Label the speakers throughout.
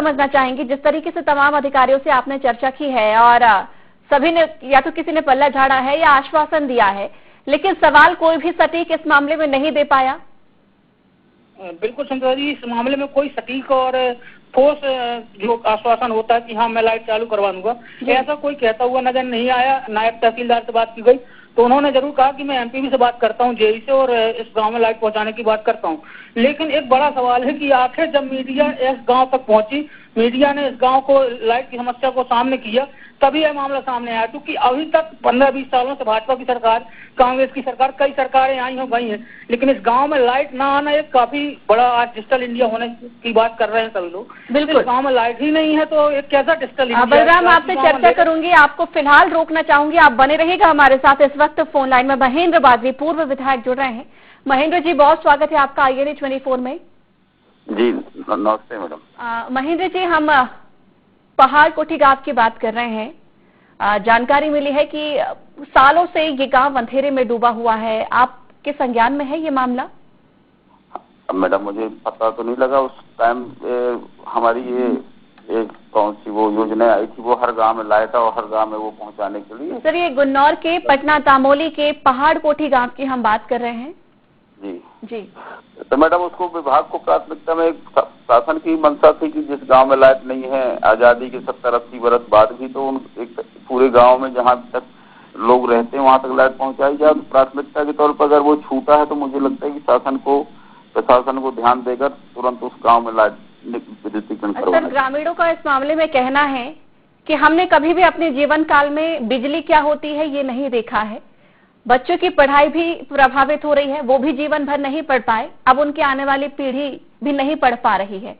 Speaker 1: समझना चाहेंगी, जिस तरीके से तमाम अधिकारियों से आपने चर्चा की है और सभी ने या तो किसी ने पल्ला झाड़ा है या आश्वासन दिया है, लेकिन सवाल कोई भी सटीक इस मामले में नहीं दे पाया?
Speaker 2: बिल्कुल संध्या जी, इस मामले में कोई सटीक और ठोस जो आश्वासन होता है कि हाँ मैं लाइट चालू करवा दूंगा, ऐसा कोई कहता हुआ नजर नहीं आया। नायब तहसीलदार से बात की गई तो उन्होंने जरूर कहा कि मैं एमपीवी से बात करता हूँ, जेई से, और इस गांव में लाइट पहुंचाने की बात करता हूँ। लेकिन एक बड़ा सवाल है कि आखिर जब मीडिया इस गांव तक पहुंची, मीडिया ने इस गांव को लाइट की समस्या को सामने किया, तभी यह मामला सामने आया। क्योंकि अभी तक 15-20 सालों से भाजपा की सरकार, कांग्रेस की सरकार, कई सरकारें आई हो गई हैं, लेकिन इस गांव में लाइट ना आना एक काफी बड़ा, आज डिजिटल इंडिया होने की बात कर रहे हैं सभी लोग।
Speaker 1: बिल्कुल,
Speaker 2: गांव में लाइट ही नहीं है तो एक कैसा डिजिटल इंडिया?
Speaker 1: बलराम, आपसे चर्चा करूंगी, आपको फिलहाल रोकना चाहूंगी, आप बने रहिएगा हमारे साथ। इस वक्त फोन लाइन में महेंद्र बाजवी, पूर्व विधायक, जुड़ रहे हैं। महेंद्र जी, बहुत स्वागत है आपका INA 24 में।
Speaker 3: जी नमस्ते मैडम।
Speaker 1: महेंद्र जी, हम पहाड़ कोठी गांव की बात कर रहे हैं। जानकारी मिली है कि सालों से ये गांव अंधेरे में डूबा हुआ है, आपके संज्ञान में है ये मामला?
Speaker 3: मैडम मुझे पता तो नहीं लगा उस टाइम, हमारी ये एक कौन सी वो योजना आई थी, वो हर गांव में लाया था और हर गांव में वो पहुंचाने के लिए।
Speaker 1: सर, ये गुन्नौर के पटना तामोली के पहाड़ कोठी गांव की हम बात कर रहे हैं। जी।
Speaker 3: तो मैडम उसको विभाग को प्राथमिकता में, शासन की मंशा थी कि जिस गांव में लाइट नहीं है, आजादी के 70-80 वर्ष बाद भी, तो उन एक पूरे गांव में जहां तक लोग रहते हैं वहां तक लाइट पहुंचाई जाए। तो प्राथमिकता के तौर पर अगर वो छूटा है तो मुझे लगता है कि प्रशासन को ध्यान देकर तुरंत उस गाँव में लाइट विद्युतीकरण करवाना।
Speaker 1: सर, ग्रामीणों का इस मामले में कहना है कि हमने कभी भी अपने जीवन काल में बिजली क्या होती है ये नहीं देखा है। बच्चों की पढ़ाई भी प्रभावित हो रही है, वो भी जीवन भर नहीं पढ़ पाए, अब उनकी आने वाली पीढ़ी भी नहीं पढ़ पा रही है।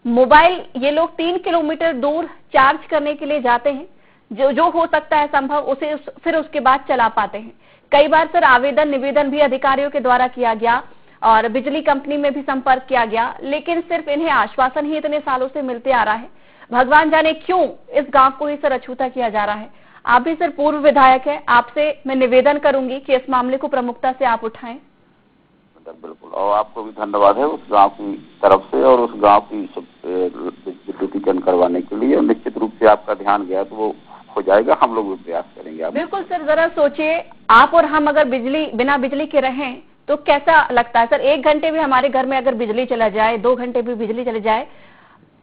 Speaker 1: मोबाइल ये लोग 3 किलोमीटर दूर चार्ज करने के लिए जाते हैं, जो हो सकता है संभव उसे फिर उसके बाद चला पाते हैं। कई बार सर आवेदन निवेदन भी अधिकारियों के द्वारा किया गया और बिजली कंपनी में भी संपर्क किया गया, लेकिन सिर्फ इन्हें आश्वासन ही इतने सालों से मिलते आ रहा है। भगवान जाने क्यों इस गांव को ही सर अछूता किया जा रहा है। आप भी सर पूर्व विधायक है, आपसे मैं निवेदन करूंगी कि इस मामले को प्रमुखता से आप उठाएं।
Speaker 3: बिल्कुल, और आपको भी धन्यवाद है उस गांव की तरफ से और उस गांव की विद्युतीकरण करवाने के लिए। निश्चित रूप से आपका ध्यान गया तो वो हो जाएगा, हम लोग भी प्रयास करेंगे। आप
Speaker 1: बिल्कुल सर, जरा सोचिए, आप और हम अगर बिना बिजली के रहें तो कैसा लगता है सर। 1 घंटे भी हमारे घर में अगर बिजली चला जाए, 2 घंटे भी बिजली चले जाए,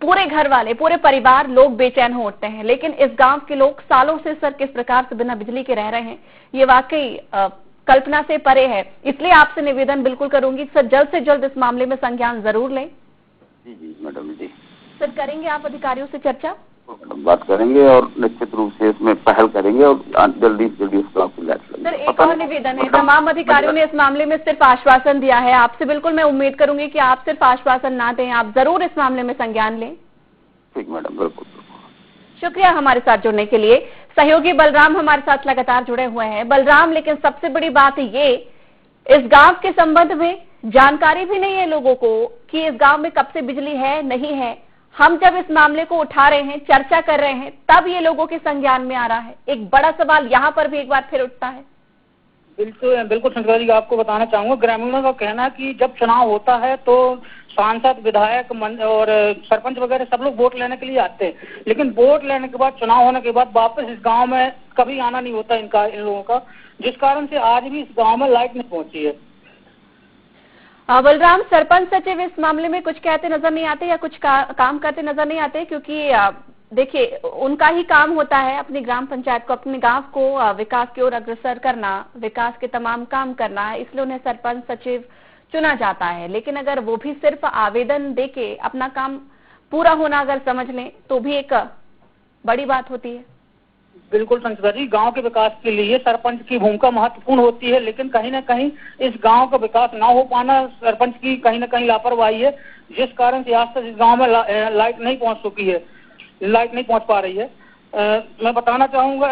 Speaker 1: पूरे घर वाले, पूरे परिवार लोग बेचैन हो उठते हैं। लेकिन इस गांव के लोग सालों से सर किस प्रकार से बिना बिजली के रह रहे हैं, ये वाकई कल्पना से परे है। इसलिए आपसे निवेदन बिल्कुल करूंगी सर, जल्द से जल्द इस मामले में संज्ञान जरूर लें।
Speaker 3: जी मैडम जी।
Speaker 1: सर, करेंगे आप अधिकारियों से चर्चा?
Speaker 3: बात करेंगे और निश्चित रूप से इसमें पहल करेंगे और जल्दी से जल्दी उसको आपको लाइट लगेगी।
Speaker 1: सर, एक और निवेदन है, तमाम अधिकारियों ने इस मामले में सिर्फ आश्वासन दिया है। आपसे बिल्कुल मैं उम्मीद करूंगी कि आप सिर्फ आश्वासन ना दें, आप जरूर इस मामले में संज्ञान लें।
Speaker 3: ठीक मैडम, बिल्कुल।
Speaker 1: शुक्रिया हमारे साथ जुड़ने के लिए। सहयोगी बलराम हमारे साथ लगातार जुड़े हुए हैं। बलराम, लेकिन सबसे बड़ी बात ये, इस गांव के संबंध में जानकारी भी नहीं है लोगों को कि इस गांव में कब से बिजली है नहीं है। हम जब इस मामले को उठा रहे हैं, चर्चा कर रहे हैं, तब ये लोगों के संज्ञान में आ रहा है। एक बड़ा सवाल यहाँ पर भी एक बार फिर उठता है।
Speaker 2: बिल्कुल संध्या जी, आपको बताना चाहूंगा, ग्रामीणों का कहना है कि जब चुनाव होता है तो सांसद, विधायक और सरपंच वगैरह सब लोग वोट लेने के लिए आते हैं, लेकिन वोट लेने के बाद, चुनाव होने के बाद वापस इस गांव में कभी आना नहीं होता इन लोगों का, जिस कारण से आज भी इस गांव में लाइट नहीं पहुंची है।
Speaker 1: बलराम, सरपंच सचिव इस मामले में कुछ कहते नजर नहीं आते या कुछ काम करते नजर नहीं आते, क्योंकि देखिए उनका ही काम होता है अपनी ग्राम पंचायत को, अपने गांव को विकास की ओर अग्रसर करना, विकास के तमाम काम करना, इसलिए उन्हें सरपंच सचिव चुना जाता है। लेकिन अगर वो भी सिर्फ आवेदन देके अपना काम पूरा होना अगर समझ लें तो भी एक बड़ी बात होती है।
Speaker 2: बिल्कुल संध्या जी, गांव के विकास के लिए सरपंच की भूमिका महत्वपूर्ण होती है, लेकिन कहीं ना कहीं इस गांव का विकास ना हो पाना सरपंच की कहीं ना कहीं लापरवाही है, जिस कारण से आज तक इस गांव में लाइट नहीं पहुंच चुकी है, लाइट नहीं पहुंच पा रही है। मैं बताना चाहूंगा,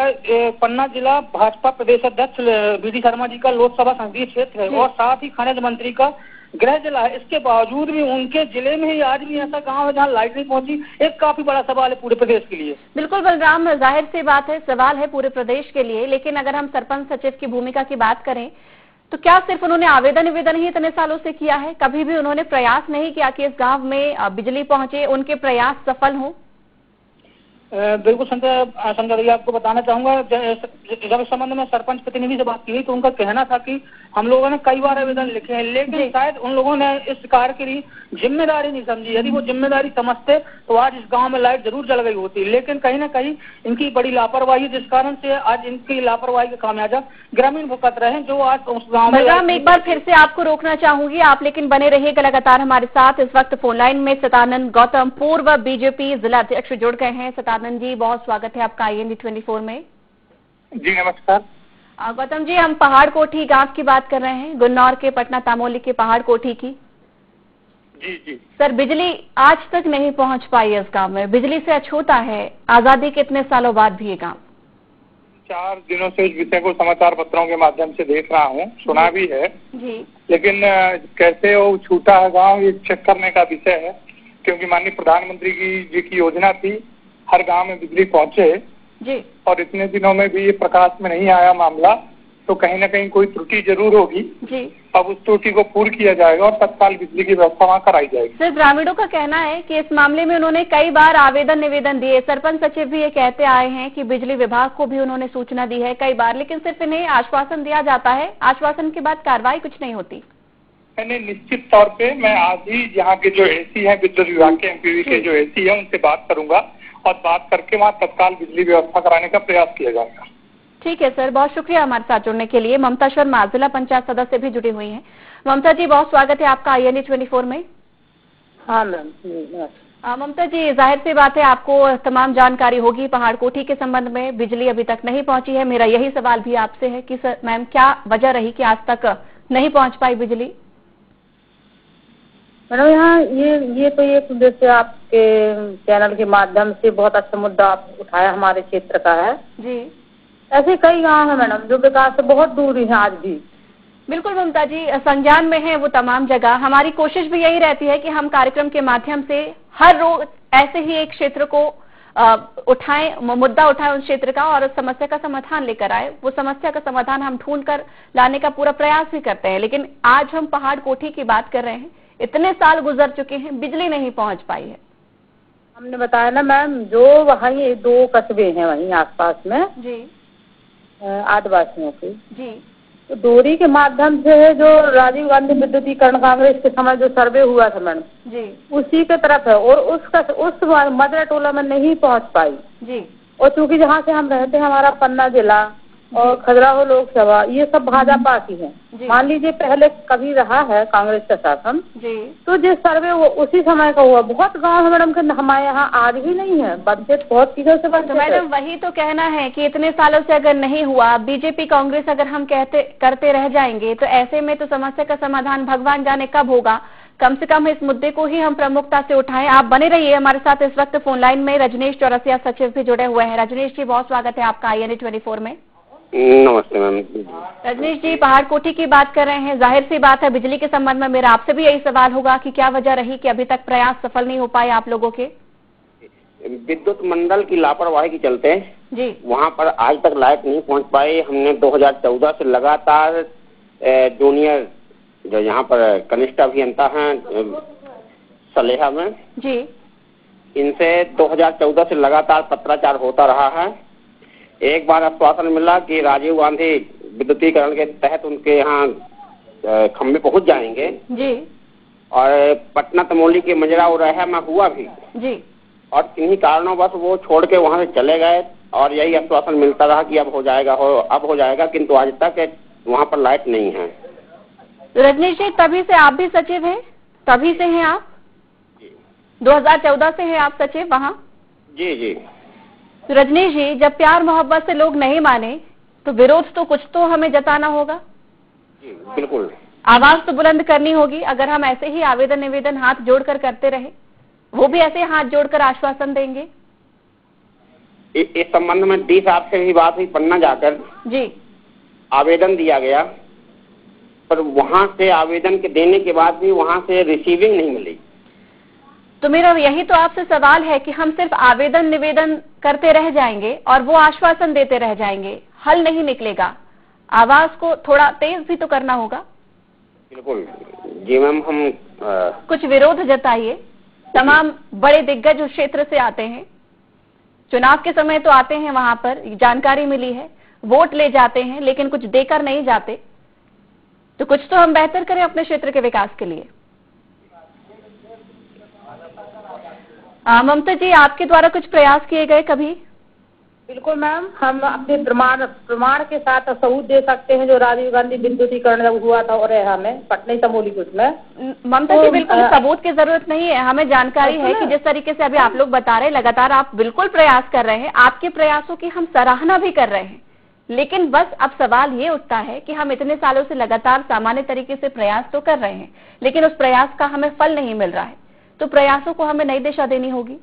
Speaker 2: पन्ना जिला भाजपा प्रदेश अध्यक्ष BD शर्मा जी का लोकसभा संसदीय क्षेत्र है और साथ ही खनिज मंत्री का गृह जिला है। इसके बावजूद भी उनके जिले में ही आज भी ऐसा गांव है जहां लाइट नहीं पहुंची। एक काफी बड़ा सवाल है पूरे प्रदेश के लिए।
Speaker 1: बिल्कुल बलराम, जाहिर सी बात है, सवाल है पूरे प्रदेश के लिए। लेकिन अगर हम सरपंच सचिव की भूमिका की बात करें, तो क्या सिर्फ उन्होंने आवेदन निवेदन ही इतने सालों से किया है? कभी भी उन्होंने प्रयास नहीं किया कि इस गांव में बिजली पहुंचे, उनके प्रयास सफल हों?
Speaker 2: बिल्कुल संजय जी, आपको बताना चाहूंगा, जब इस संबंध में सरपंच प्रतिनिधि से बात की तो उनका कहना था कि हम लोगों ने कई बार आवेदन लिखे हैं, लेकिन शायद उन लोगों ने इस कार्य के लिए जिम्मेदारी नहीं समझी। यदि वो जिम्मेदारी समझते तो आज इस गांव में लाइट जरूर जल गई होती, लेकिन कहीं ना कहीं इनकी बड़ी लापरवाही, जिस कारण से आज इनकी लापरवाही का खामियाजा ग्रामीण भुगत रहे हैं, जो आज उस गाँव में।
Speaker 1: एक बार फिर से आपको रोकना चाहूंगी, आप लेकिन बने रहिएगा लगातार हमारे साथ। इस वक्त फोन लाइन में सतानंद गौतम, पूर्व बीजेपी जिला अध्यक्ष, जुड़ गए हैं। सतानंद जी, बहुत स्वागत है आपका IND 24 में।
Speaker 2: जी नमस्कार।
Speaker 1: गौतम जी, हम पहाड़ कोठी गांव की बात कर रहे हैं, गुन्नौर के पटना तामोली के पहाड़ कोठी की।
Speaker 2: जी
Speaker 1: सर, बिजली आज तक नहीं पहुंच पाई है इस गांव में, बिजली से अछूता है, आजादी के इतने सालों बाद भी ये गांव।
Speaker 4: 4 दिनों से इस विषय को समाचार पत्रों के माध्यम से देख रहा हूँ, सुना भी है
Speaker 1: जी,
Speaker 4: लेकिन कैसे वो छूटा है गांव, ये चेक करने का विषय है। क्योंकि माननीय प्रधानमंत्री जी की योजना थी हर गांव में बिजली पहुंचे
Speaker 1: जी, और
Speaker 4: इतने दिनों में भी ये प्रकाश में नहीं आया मामला, तो कहीं ना कहीं कोई त्रुटि जरूर होगी
Speaker 1: जी।
Speaker 4: अब उस त्रुटि को पूर्ण किया जाएगा और तत्काल बिजली की व्यवस्था वहाँ कराई जाएगी।
Speaker 1: सर, ग्रामीणों का कहना है कि इस मामले में उन्होंने कई बार आवेदन निवेदन दिए, सरपंच सचिव भी ये कहते आए हैं कि बिजली विभाग को भी उन्होंने सूचना दी है कई बार, लेकिन सिर्फ इन्हें आश्वासन दिया जाता है, आश्वासन के बाद कार्रवाई कुछ नहीं होती।
Speaker 4: मैंने निश्चित तौर पे मैं आज ही यहाँ के जो AC हैं, विद्युत विभाग के MPV के जो AC हैं, उनसे बात करूंगा और बात करके वहाँ तत्काल बिजली व्यवस्था कराने का प्रयास किया जाएगा।
Speaker 1: ठीक है सर, बहुत शुक्रिया हमारे साथ जुड़ने के लिए। ममता शर्मा, जिला पंचायत सदस्य भी जुड़ी हुई हैं। ममता जी, बहुत स्वागत है आपका IND 24 में।
Speaker 5: हाँ मैम।
Speaker 1: ममता जी, जाहिर सी बात है आपको तमाम जानकारी होगी पहाड़ कोठी के संबंध में, बिजली अभी तक नहीं पहुंची है। मेरा यही सवाल भी आपसे है कि सर मैम, क्या वजह रही कि आज तक नहीं पहुंच पाई बिजली?
Speaker 5: मैडम, यहाँ ये तो एक जैसे आपके चैनल के माध्यम से बहुत अच्छा मुद्दा आप उठाया हमारे क्षेत्र का है
Speaker 1: जी।
Speaker 5: ऐसे कई गांव हैं मैडम जो विकास से बहुत दूर ही हैं आज भी।
Speaker 1: बिल्कुल ममता जी, संज्ञान में है वो तमाम जगह। हमारी कोशिश भी यही रहती है कि हम कार्यक्रम के माध्यम से हर रोज ऐसे ही एक क्षेत्र को उठाएं, मुद्दा उठाएं उस क्षेत्र का और उस समस्या का समाधान लेकर आए। वो समस्या का समाधान हम ढूंढ कर लाने का पूरा प्रयास भी करते हैं, लेकिन आज हम पहाड़ कोठी की बात कर रहे हैं। इतने साल गुजर चुके हैं, बिजली नहीं पहुंच पाई है।
Speaker 5: हमने बताया ना मैम, जो वहीं 2 कस्बे हैं वहीं आसपास में
Speaker 1: जी,
Speaker 5: आदिवासियों के
Speaker 1: जी,
Speaker 5: तो डोरी के माध्यम से जो राजीव गांधी विद्युतीकरण कांग्रेस के समय जो सर्वे हुआ था मैडम
Speaker 1: जी,
Speaker 5: उसी के तरफ है और उस मदरा टोला में नहीं पहुंच पाई
Speaker 1: जी।
Speaker 5: और चूंकि जहाँ से हम रहते हैं हमारा पन्ना जिला और खजुराहो लोकसभा, ये सब भाजपा की है। मान लीजिए पहले कभी रहा है कांग्रेस का शासन
Speaker 1: जी,
Speaker 5: तो जिस सर्वे वो उसी समय का हुआ। बहुत गांव है मैडम के हमारे यहाँ आज भी नहीं है, बच्चे बहुत चीजों से बच्चे।
Speaker 1: तो मैडम, वही तो कहना है कि इतने सालों से अगर नहीं हुआ, बीजेपी कांग्रेस अगर हम करते रह जाएंगे तो ऐसे में तो समस्या का समाधान भगवान जाने कब होगा। कम से कम इस मुद्दे को ही हम प्रमुखता से उठाएं। आप बने रहिए हमारे साथ। इस वक्त फोन लाइन में रजनीश चौरसिया, सचिव भी जुड़े हुए हैं। रजनीश जी, बहुत स्वागत है आपका IND 24 में।
Speaker 6: नमस्ते मैम।
Speaker 1: रजनीश जी, पहाड़ कोठी की बात कर रहे हैं। जाहिर सी बात है बिजली के संबंध में मेरा आपसे भी यही सवाल होगा कि क्या वजह रही कि अभी तक प्रयास सफल नहीं हो पाए आप लोगों के?
Speaker 6: विद्युत मंडल की लापरवाही के चलते
Speaker 1: जी,
Speaker 6: वहाँ पर आज तक लाइट नहीं पहुँच पाई। हमने 2014 से लगातार जूनियर जो यहाँ पर कनिष्ठ अभियंता हैं सलेहा में
Speaker 1: जी,
Speaker 6: इनसे 2014 से लगातार पत्राचार होता रहा है। एक बार आश्वासन मिला कि राजीव गांधी विद्युतीकरण के तहत उनके यहाँ खंभे पहुंच जाएंगे
Speaker 1: जी,
Speaker 6: और पटना तमोली के मजरा उरैया में हुआ भी
Speaker 1: जी,
Speaker 6: और किन्हीं कारणों बस वो छोड़ के वहां से चले गए और यही आश्वासन मिलता रहा कि अब हो जाएगा, किंतु आज तक वहां पर लाइट नहीं है।
Speaker 1: रजनीश जी, तभी से आप भी सचिव हैं? तभी से हैं आप? 2014 से हैं आप सचिव वहाँ?
Speaker 6: जी जी।
Speaker 1: तो रजनीश जी, जब प्यार मोहब्बत से लोग नहीं माने तो विरोध तो कुछ तो हमें जताना होगा।
Speaker 6: जी बिल्कुल,
Speaker 1: आवाज तो बुलंद करनी होगी। अगर हम ऐसे ही आवेदन निवेदन हाथ जोड़कर करते रहे, वो भी ऐसे हाथ जोड़कर आश्वासन देंगे।
Speaker 6: इस संबंध में डी साहब से भी बात हुई, पन्ना जाकर
Speaker 1: जी,
Speaker 6: आवेदन दिया गया, पर वहां से आवेदन के देने के बाद भी वहां से रिसीविंग नहीं मिली।
Speaker 1: तो मेरा यही तो आपसे सवाल है कि हम सिर्फ आवेदन निवेदन करते रह जाएंगे और वो आश्वासन देते रह जाएंगे, हल नहीं निकलेगा। आवाज को थोड़ा तेज भी तो करना होगा।
Speaker 6: बिल्कुल जी मैम, हम
Speaker 1: कुछ विरोध जताइए। तमाम बड़े दिग्गज उस क्षेत्र से आते हैं, चुनाव के समय तो आते हैं, वहां पर जानकारी मिली है, वोट ले जाते हैं, लेकिन कुछ देकर नहीं जाते। तो कुछ तो हम बेहतर करें अपने क्षेत्र के विकास के लिए। ममता जी, आपके द्वारा कुछ प्रयास किए गए कभी?
Speaker 5: बिल्कुल मैम, हम अपने प्रमाण के साथ सबूत दे सकते हैं। जो राजीव गांधी विद्युतीकरण जब हुआ था और हमें पटना समूली कुछ में,
Speaker 1: ममता जी बिल्कुल सबूत की जरूरत नहीं है। हमें जानकारी है कि जिस तरीके से अभी आप लोग बता रहे हैं, लगातार आप बिल्कुल प्रयास कर रहे हैं, आपके प्रयासों की हम सराहना भी कर रहे हैं। लेकिन बस अब सवाल ये उठता है कि हम इतने सालों से लगातार सामान्य तरीके से प्रयास तो कर रहे हैं, लेकिन उस प्रयास का हमें फल नहीं मिल रहा है। तो प्रयासों को हमें नई दिशा देनी होगी।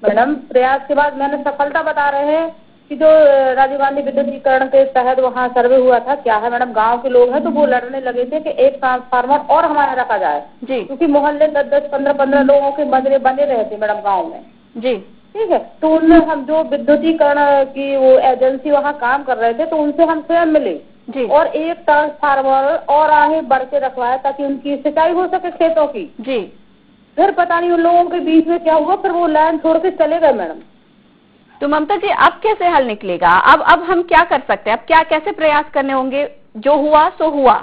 Speaker 5: मैडम, प्रयास के बाद मैंने सफलता बता रहे हैं कि जो राजीव गांधी विद्युतीकरण के तहत वहाँ सर्वे हुआ था, क्या है मैडम, गांव के लोग हैं तो वो लड़ने लगे थे कि एक ट्रांसफार्मर और हमारे रखा जाए जी, क्योंकि मोहल्ले 10-10, 15-15 लोगों के मजरे बने रहे थे मैडम गाँव में
Speaker 1: जी।
Speaker 5: ठीक है, तो उनमें हम जो विद्युतीकरण की वो एजेंसी वहाँ काम कर रहे थे, तो उनसे हम स्वयं मिले जी, और एक ट्रांसफार्मर और आगे बढ़ के रखवाया ताकि उनकी सिंचाई हो सके खेतों की जी। फिर पता नहीं उन लोगों के बीच में क्या हुआ, फिर वो लाइन छोड़ के चले गए मैडम।
Speaker 1: तो ममता जी, अब कैसे हल निकलेगा? अब हम क्या कर सकते हैं? अब क्या कैसे प्रयास करने होंगे? जो हुआ सो हुआ।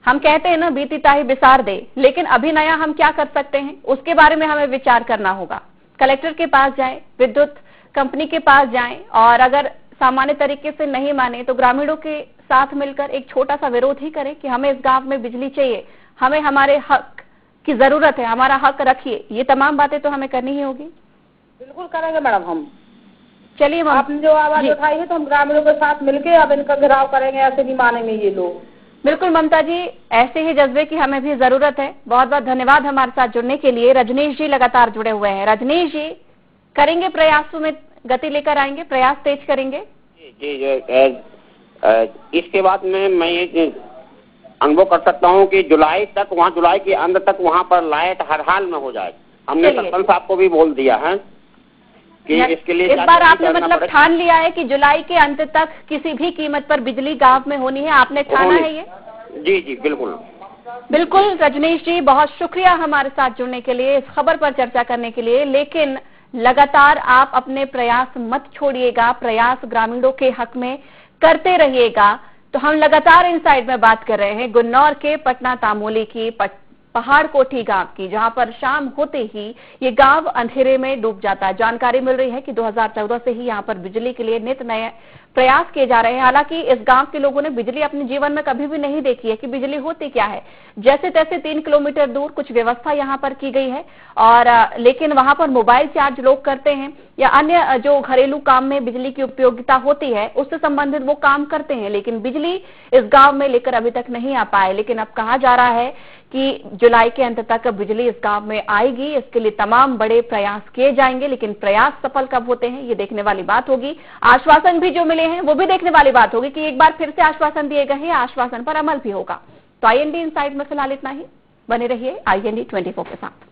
Speaker 1: हम कहते हैं ना, बीती ताही बिसार दे, लेकिन अभी नया हम क्या कर सकते हैं उसके बारे में हमें विचार करना होगा। कलेक्टर के पास जाएं, विद्युत कंपनी के पास जाएं, और अगर सामान्य तरीके से नहीं माने तो ग्रामीणों के साथ मिलकर एक छोटा सा विरोध ही करें कि हमें इस गांव में बिजली चाहिए, हमें हमारे हक की जरूरत है, हमारा हक रखिए। ये तमाम बातें तो हमें करनी ही होगी।
Speaker 5: बिल्कुल करेंगे मैडम हम।
Speaker 1: चलिए,
Speaker 5: आपने जो आवाज उठाई है तो हम ग्रामीणों के साथ मिलके अब इनका घेराव करेंगे, ऐसे नहीं मानेंगे ये लोग।
Speaker 1: बिल्कुल ममता जी, ऐसे ही जज्बे की हमें भी जरूरत है। बहुत बहुत धन्यवाद हमारे साथ जुड़ने के लिए। रजनीश जी लगातार जुड़े हुए हैं। रजनीश जी, करेंगे प्रयासों में गति लेकर आएंगे, प्रयास तेज करेंगे
Speaker 6: जी। इसके बाद में मैं ये अनुभव कर सकता हूँ कि जुलाई के अंत तक वहाँ पर लाइट हर हाल में हो जाए। हमने सरपंच साहब को भी बोल दिया है कि इसके लिए
Speaker 1: इस बार आपने मतलब ठान लिया है कि जुलाई के अंत तक किसी भी कीमत पर बिजली गांव में होनी है, आपने ठाना है ये?
Speaker 6: जी जी बिल्कुल
Speaker 1: बिल्कुल। रजनीश जी, बहुत शुक्रिया हमारे साथ जुड़ने के लिए, इस खबर पर चर्चा करने के लिए। लेकिन लगातार आप अपने प्रयास मत छोड़िएगा, प्रयास ग्रामीणों के हक में करते रहिएगा। तो हम लगातार इन साइड में बात कर रहे हैं गुन्नौर के पटना तामोली की पहाड़ कोठी गांव की, जहां पर शाम होते ही ये गांव अंधेरे में डूब जाता है। जानकारी मिल रही है कि 2014 से ही यहां पर बिजली के लिए नित नए प्रयास किए जा रहे हैं। हालांकि इस गांव के लोगों ने बिजली अपने जीवन में कभी भी नहीं देखी है कि बिजली होती क्या है। जैसे तैसे 3 किलोमीटर दूर कुछ व्यवस्था यहां पर की गई है, और लेकिन वहां पर मोबाइल चार्ज लोग करते हैं या अन्य जो घरेलू काम में बिजली की उपयोगिता होती है उससे संबंधित वो काम करते हैं, लेकिन बिजली इस गांव में लेकर अभी तक नहीं आ पाए। लेकिन अब कहा जा रहा है कि जुलाई के अंत तक बिजली इस गांव में आएगी। इसके लिए तमाम बड़े प्रयास किए जाएंगे, लेकिन प्रयास सफल कब होते हैं ये देखने वाली बात होगी। आश्वासन भी जो मिले हैं वो भी देखने वाली बात होगी कि एक बार फिर से आश्वासन दिए गए हैं, आश्वासन पर अमल भी होगा। तो IND इनसाइड में फिलहाल इतना ही। बने रहिए IND 24 के साथ।